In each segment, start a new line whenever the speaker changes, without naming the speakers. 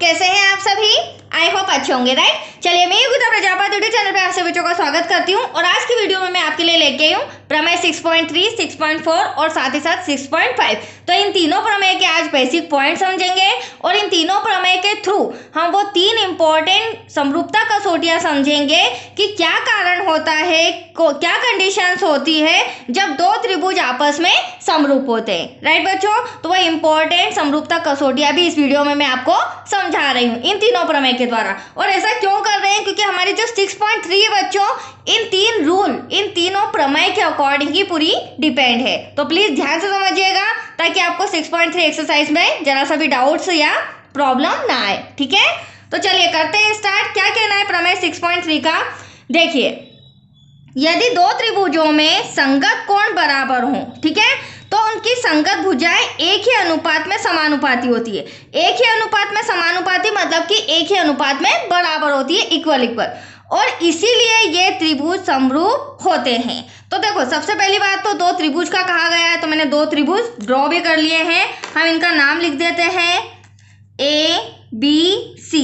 कैसे हैं आप सभी? आई होप अच्छे होंगे, राइट। चलिए, मैं योगिता प्रजापति यूट्यूब चैनल पे आप सभी बच्चों का स्वागत करती हूँ और आज की वीडियो में मैं आपके लिए लेके आई हूँ प्रमेय 6.3, 6.4 और साथ ही साथ 6.5। तो इन तीनों प्रमेय के आज बेसिक पॉइंट समझेंगे और इन तीनों प्रमेय के थ्रू हम वो तीन इंपॉर्टेंट समरूपता कसौटियां समझेंगे कि क्या कारण होता है, क्या कंडीशंस होती है जब दो त्रिभुज आपस में समरूप होते हैं, राइट बच्चों। तो वो इंपॉर्टेंट समरूपता कसौटियां भी इस वीडियो में मैं आपको समझा रही हूँ इन तीनों प्रमेय के द्वारा। और ऐसा क्यों कर रहे हैं? क्योंकि हमारी जो 6.3 है बच्चों, इन तीनों प्रमेय के अकॉर्डिंग ही पूरी डिपेंड है। तो प्लीज ध्यान से समझिएगा ताकि आपको 6.3 एक्सरसाइज में जरा सा भी डाउट्स या प्रॉब्लम ना आए, ठीक है। तो चलिए करते हैं स्टार्ट। क्या कहना है प्रमेय 6.3 का? देखिए, यदि दो त्रिभुजों में संगत कोण बराबर हों, ठीक है, तो उनकी संगत भुजाएं एक ही अनुपात में समानुपाती होती है। एक ही अनुपात में समानुपाती मतलब कि एक ही अनुपात में बराबर होती है, इक्वल, और इसीलिए ये त्रिभुज समरूप होते हैं। तो देखो, सबसे पहली बात तो दो त्रिभुज का कहा गया है, तो मैंने दो त्रिभुज ड्रॉ भी कर लिए हैं। हम इनका नाम लिख देते हैं ABC,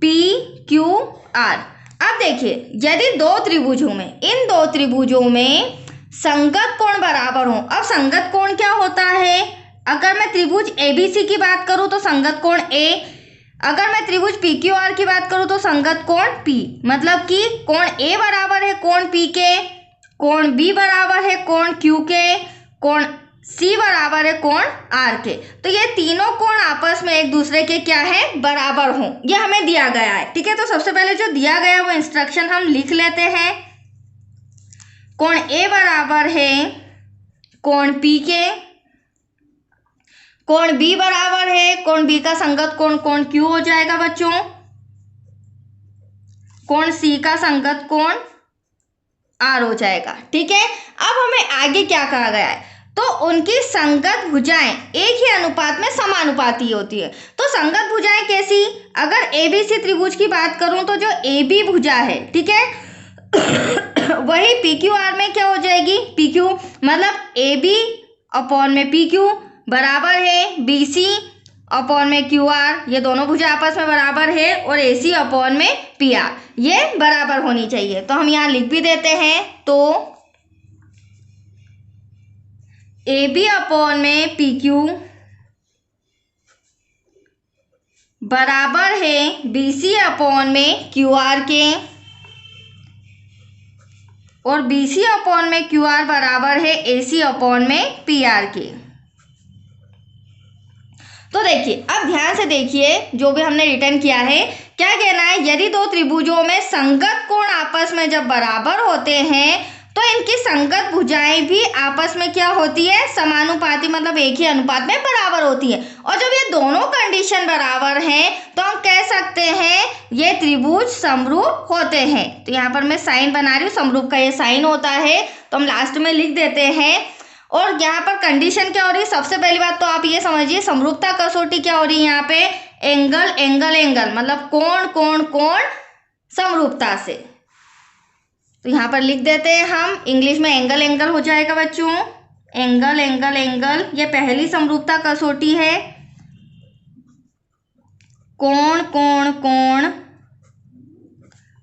PQR। अब देखिए, यदि दो त्रिभुजों में, इन दो त्रिभुजों में संगत कोण बराबर हो। अब संगत कोण क्या होता है? अगर मैं त्रिभुज ABC की बात करूं तो संगत कोण A, अगर मैं त्रिभुज PQR की बात करूं तो संगत कोण P। मतलब कि कोण A बराबर है कोण P के, कोण B बराबर है कोण Q के, कोण C बराबर है कोण R के। तो ये तीनों कोण आपस में एक दूसरे के क्या है? बराबर हों। ये हमें दिया गया है, ठीक है। तो सबसे पहले जो दिया गया है वो इंस्ट्रक्शन हम लिख लेते हैं। कोण A बराबर है कोण P के, कोण B बराबर है कोण B का संगत कोण कोण Q हो जाएगा बच्चों, कोण C का संगत कोण R हो जाएगा, ठीक है। अब हमें आगे क्या कहा गया है? तो उनकी संगत भुजाएं एक ही अनुपात में समानुपाती होती है। तो संगत भुजाएं कैसी? अगर ABC त्रिभुज की बात करूं तो जो AB भुजा है, ठीक है, वही PQR में क्या हो जाएगी? PQ, मतलब AB अपॉन में PQ बराबर है BC अपॉन में QR। ये दोनों भुजा आपस में बराबर है, और AC अपॉन में PR ये बराबर होनी चाहिए। तो हम यहाँ लिख भी देते हैं। तो AB अपॉन में PQ बराबर है BC अपॉन में QR के, और BC अपॉन में QR बराबर है AC अपॉन में PR के। तो देखिए, अब ध्यान से देखिए जो भी हमने रिटर्न किया है। क्या कहना है? यदि दो त्रिभुजों में संगत कोण आपस में जब बराबर होते हैं तो इनकी संगत भुजाएं भी आपस में क्या होती है? समानुपाती, मतलब एक ही अनुपात में बराबर होती है। और जब ये दोनों कंडीशन बराबर हैं तो हम कह सकते हैं ये त्रिभुज समरूप होते हैं। तो यहाँ पर मैं साइन बना रही हूँ, समरूप का ये साइन होता है, तो हम लास्ट में लिख देते हैं। और यहाँ पर कंडीशन क्या हो रही है? सबसे पहली बात तो आप ये समझिए, समरूपता कसौटी क्या हो रही है यहाँ पे? एंगल एंगल एंगल, मतलब कोण कोण कोण समरूपता से। तो यहाँ पर लिख देते हैं हम, इंग्लिश में एंगल एंगल हो जाएगा बच्चों, एंगल एंगल एंगल। ये पहली समरूपता कसौटी है, कोण कोण कोण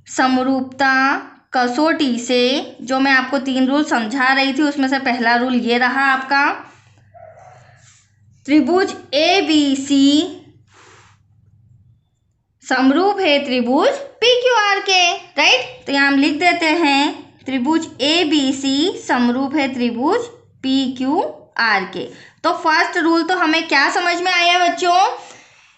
समरूपता कसौटी से। जो मैं आपको तीन रूल समझा रही थी उसमें से पहला रूल ये रहा आपका, त्रिभुज ABC समरूप है त्रिभुज PQR के, राइट। तो यहाँ हम लिख देते हैं त्रिभुज ABC समरूप है त्रिभुज PQR के। तो फर्स्ट रूल तो हमें क्या समझ में आया बच्चों?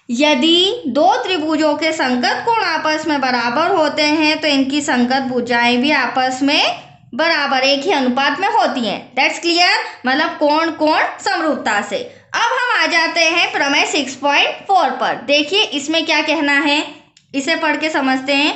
यदि दो त्रिभुजों के संगत कोण आपस में बराबर होते हैं तो इनकी संगत भुजाएं भी आपस में बराबर एक ही अनुपात में होती हैं। दैट्स क्लियर, मतलब कोण कोण समरूपता से। अब हम आ जाते हैं प्रमेय 6.4 पर। देखिए इसमें क्या कहना है, इसे पढ़ के समझते हैं।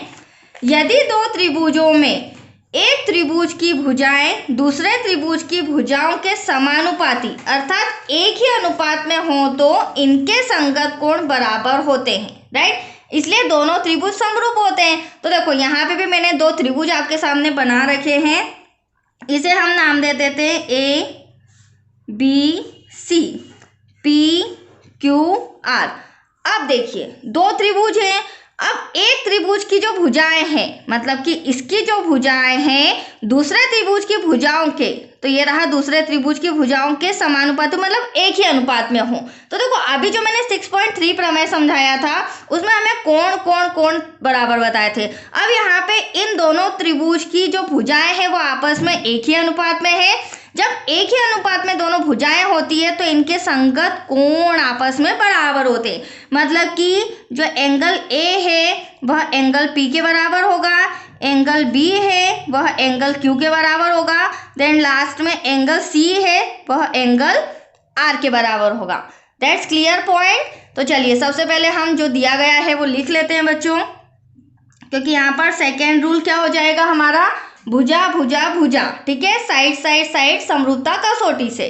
यदि दो त्रिभुजों में एक त्रिभुज की भुजाएं दूसरे त्रिभुज की भुजाओं के समानुपाती अर्थात एक ही अनुपात में हो तो इनके संगत कोण बराबर होते हैं, राइट। इसलिए दोनों त्रिभुज समरूप होते हैं। तो देखो यहाँ पे भी मैंने दो त्रिभुज आपके सामने बना रखे हैं, इसे हम नाम दे देते हैं ABC, PQR। अब देखिए दो त्रिभुज हैं, अब एक त्रिभुज की जो भुजाएं हैं, मतलब कि इसकी जो भुजाएं हैं दूसरे त्रिभुज की भुजाओं के, तो ये रहा दूसरे त्रिभुज की भुजाओं के समानुपाती, मतलब एक ही अनुपात में हो। तो देखो अभी जो मैंने 6.3 प्रमेय समझाया था उसमें हमें कोण बराबर बताए थे। अब यहाँ पे इन दोनों त्रिभुज की जो भुजाएं हैं वो आपस में एक ही अनुपात में है। जब एक ही अनुपात में दोनों भुजाएं होती है तो इनके संगत कोण आपस में बराबर होते हैं, मतलब कि जो एंगल ए है वह एंगल पी के बराबर होगा, एंगल बी है वह एंगल क्यू के बराबर होगा, देन लास्ट में एंगल सी है वह एंगल आर के बराबर होगा। That's clear point. तो चलिए सबसे पहले हम जो दिया गया है वो लिख लेते हैं बच्चों, क्योंकि यहाँ पर सेकेंड रूल क्या हो जाएगा हमारा, भुजा भुजा भुजा, ठीक है, साइड साइड साइड समरूपता कसौटी से।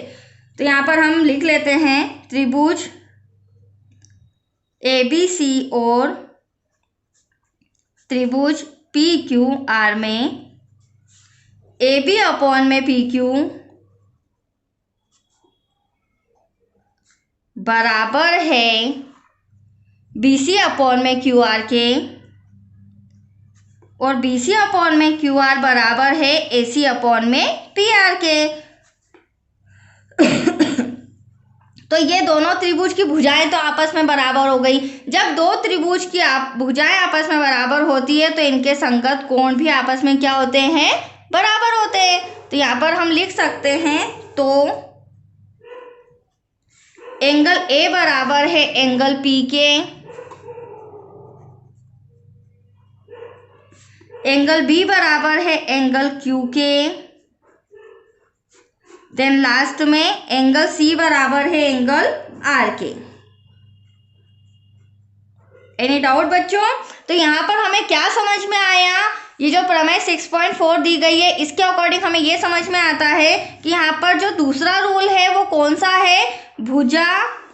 तो यहाँ पर हम लिख लेते हैं त्रिभुज ABC और त्रिभुज PQR में AB अपॉन में PQ बराबर है BC अपॉन में QR के, और BC अपॉन में QR बराबर है AC अपॉन में PR के। तो ये दोनों त्रिभुज की भुजाएं तो आपस में बराबर हो गई। जब दो त्रिभुज की भुजाएं आपस में बराबर होती है तो इनके संगत कोण भी आपस में क्या होते हैं, बराबर होते हैं। तो यहाँ पर हम लिख सकते हैं, तो एंगल A बराबर है एंगल P के, एंगल B बराबर है एंगल Q के, देन लास्ट में एंगल C बराबर है एंगल R के। एनी डाउट बच्चों? तो यहाँ पर हमें क्या समझ में आया, ये जो प्रमेय 6.4 दी गई है इसके अकॉर्डिंग हमें ये समझ में आता है कि यहाँ पर जो दूसरा रूल है वो कौन सा है, भुजा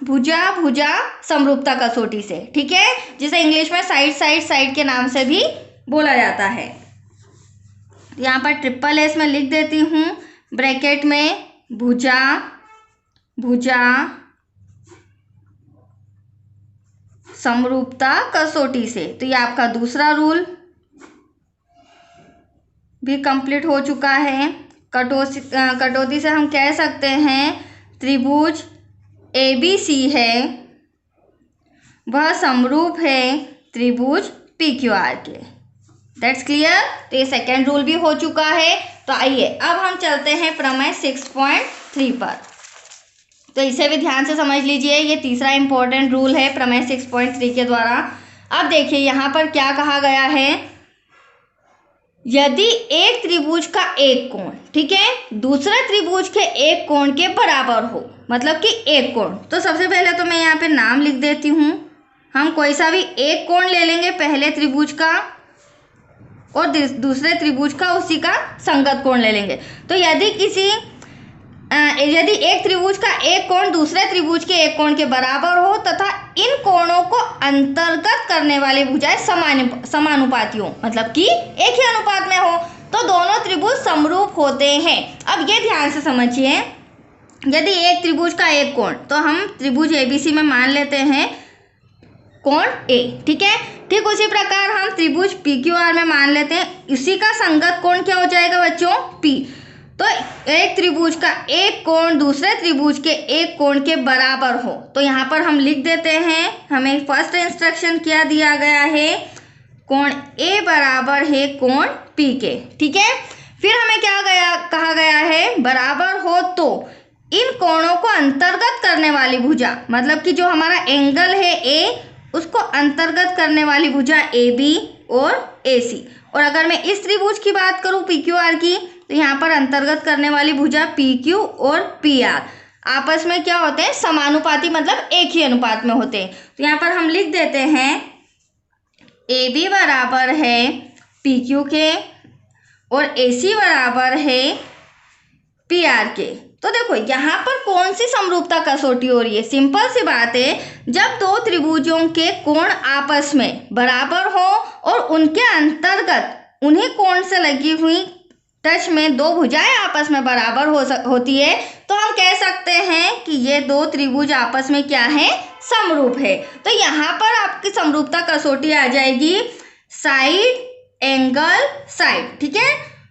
भुजा भुजा समरूपता कसौटी से, ठीक है, जिसे इंग्लिश में साइड साइड साइड के नाम से भी बोला जाता है। यहाँ पर ट्रिपल एस में लिख देती हूँ ब्रैकेट में, भुजा भुजा समरूपता कसौटी से। तो ये आपका दूसरा रूल भी कंप्लीट हो चुका है। कटौती से हम कह सकते हैं त्रिभुज ABC है वह समरूप है त्रिभुज PQR के। That's clear. तो ये सेकेंड रूल भी हो चुका है। तो आइए अब हम चलते हैं प्रमेय 6.3 पर। तो इसे भी ध्यान से समझ लीजिए, ये तीसरा इंपॉर्टेंट रूल है प्रमेय 6.3 के द्वारा। अब देखिए यहाँ पर क्या कहा गया है, यदि एक त्रिभुज का एक कोण, ठीक है, दूसरे त्रिभुज के एक कोण के बराबर हो, मतलब कि एक कोण, तो सबसे पहले तो मैं यहाँ पे नाम लिख देती हूँ। हम कोई सा भी एक कोण ले लेंगे पहले त्रिभुज का और दूसरे त्रिभुज का उसी का संगत कोण ले लेंगे। तो यदि एक त्रिभुज का एक कोण दूसरे त्रिभुज के एक कोण के बराबर हो तथा इन कोणों को अंतर्गत करने वाली भुजाएं समानुपाती हो, मतलब कि एक ही अनुपात में हो, तो दोनों त्रिभुज समरूप होते हैं। अब ये ध्यान से समझिए, यदि एक त्रिभुज का एक कोण, तो हम त्रिभुज ABC में मान लेते हैं कोण A, ठीक है, ठीक उसी प्रकार हम त्रिभुज PQR में मान लेते हैं, इसी का संगत कोण क्या हो जाएगा बच्चों, P। तो एक त्रिभुज का एक कोण दूसरे त्रिभुज के एक कोण के बराबर हो, तो यहाँ पर हम लिख देते हैं, हमें फर्स्ट इंस्ट्रक्शन क्या दिया गया है, कोण A बराबर है कोण P के, ठीक है। फिर हमें क्या कहा गया है, बराबर हो तो इन कोणों को अंतर्गत करने वाली भुजा, मतलब कि जो हमारा एंगल है A उसको अंतर्गत करने वाली भुजा AB और AC। और अगर मैं इस त्रिभुज की बात करूं PQR की, तो यहाँ पर अंतर्गत करने वाली भुजा PQ और PR आपस में क्या होते हैं, समानुपाती, मतलब एक ही अनुपात में होते हैं। तो यहाँ पर हम लिख देते हैं AB बराबर है PQ के और AC बराबर है PR के। तो देखो यहाँ पर कौन सी समरूपता कसौटी हो रही है, सिंपल सी बात है, जब दो त्रिभुजों के कोण आपस में बराबर हो और उनके अंतर्गत उन्हीं कोण से लगी हुई टच में दो भुजाएं आपस में बराबर होती है, तो हम कह सकते हैं कि ये दो त्रिभुज आपस में क्या है, समरूप है। तो यहाँ पर आपकी समरूपता कसौटी आ जाएगी साइड, एंगल, साइड। ठीक है,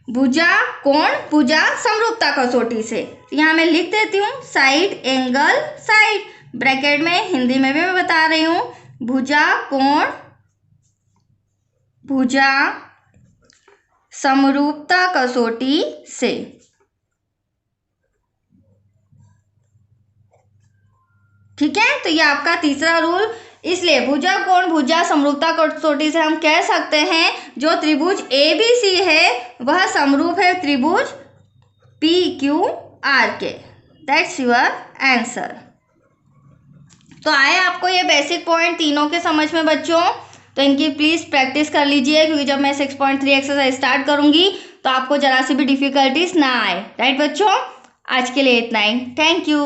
भुजा, कोण, भुजा समरूपता कसौटी से। यहाँ मैं लिख देती हूँ साइड, एंगल, साइड, ब्रैकेट में हिंदी में भी मैं बता रही हूँ, भुजा, कोण, भुजा समरूपता कसौटी से। ठीक है, तो ये आपका तीसरा रूल। इसलिए भुजा, कोण, भुजा समरूपता कसौटी से हम कह सकते हैं जो त्रिभुज ABC है वह समरूप है त्रिभुज PQR के। That's your answer. तो आए आपको ये बेसिक पॉइंट तीनों के समझ में बच्चों? तो इनकी प्लीज प्रैक्टिस कर लीजिए, क्योंकि जब मैं 6.3 एक्सरसाइज स्टार्ट करूंगी तो आपको जरा सी भी डिफिकल्टीज ना आए। राइट बच्चों, आज के लिए इतना ही। Thank you.